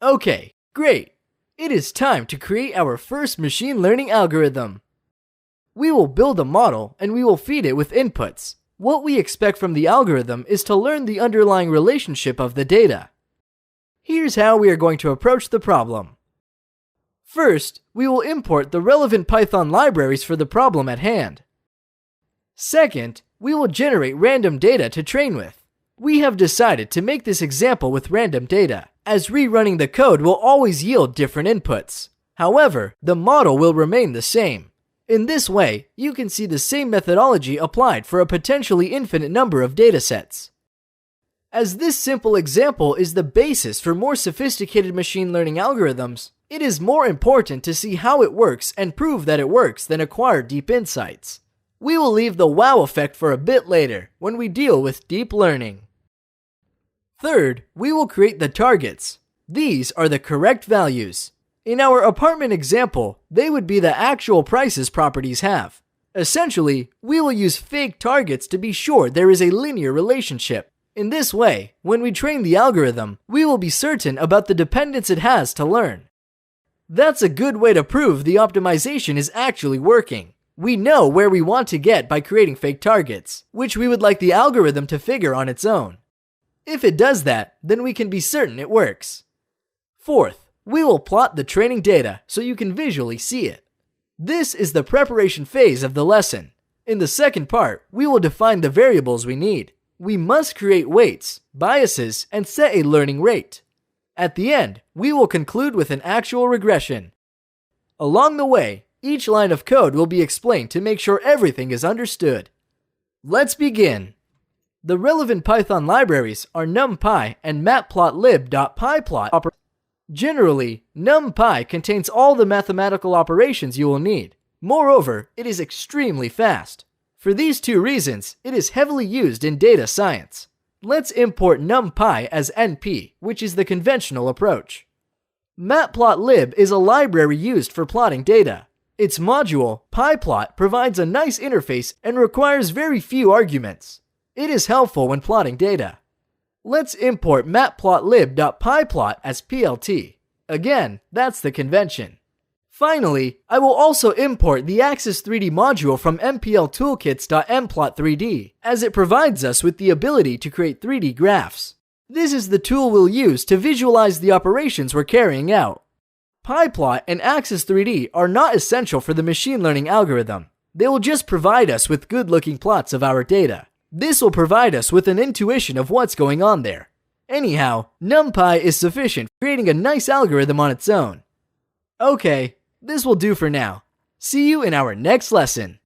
Okay, great. It is time to create our first machine learning algorithm. We will build a model and we will feed it with inputs. What we expect from the algorithm is to learn the underlying relationship of the data. Here's how we are going to approach the problem. First, we will import the relevant Python libraries for the problem at hand. Second, we will generate random data to train with. We have decided to make this example with random data, as rerunning the code will always yield different inputs. However, the model will remain the same. In this way, you can see the same methodology applied for a potentially infinite number of datasets. As this simple example is the basis for more sophisticated machine learning algorithms, it is more important to see how it works and prove that it works than acquire deep insights. We will leave the wow effect for a bit later when we deal with deep learning. Third, we will create the targets. These are the correct values. In our apartment example, they would be the actual prices properties have. Essentially, we will use fake targets to be sure there is a linear relationship. In this way, when we train the algorithm, we will be certain about the dependence it has to learn. That's a good way to prove the optimization is actually working. We know where we want to get by creating fake targets, which we would like the algorithm to figure on its own. If it does that, then we can be certain it works. Fourth, we will plot the training data so you can visually see it. This is the preparation phase of the lesson. In the second part, we will define the variables we need. We must create weights, biases, and set a learning rate. At the end, we will conclude with an actual regression. Along the way, each line of code will be explained to make sure everything is understood. Let's begin. The relevant Python libraries are NumPy and matplotlib.pyplot. Generally, NumPy contains all the mathematical operations you will need. Moreover, it is extremely fast. For these two reasons, it is heavily used in data science. Let's import NumPy as NP, which is the conventional approach. Matplotlib is a library used for plotting data. Its module, pyplot, provides a nice interface and requires very few arguments. It is helpful when plotting data. Let's import matplotlib.pyplot as PLT. Again, that's the convention. Finally, I will also import the Axis 3D module from mpltoolkits.mplot3d, as it provides us with the ability to create 3D graphs. This is the tool we'll use to visualize the operations we're carrying out. PyPlot and Axis 3D are not essential for the machine learning algorithm. They will just provide us with good-looking plots of our data. This will provide us with an intuition of what's going on there. Anyhow, NumPy is sufficient for creating a nice algorithm on its own. Okay, this will do for now. See you in our next lesson.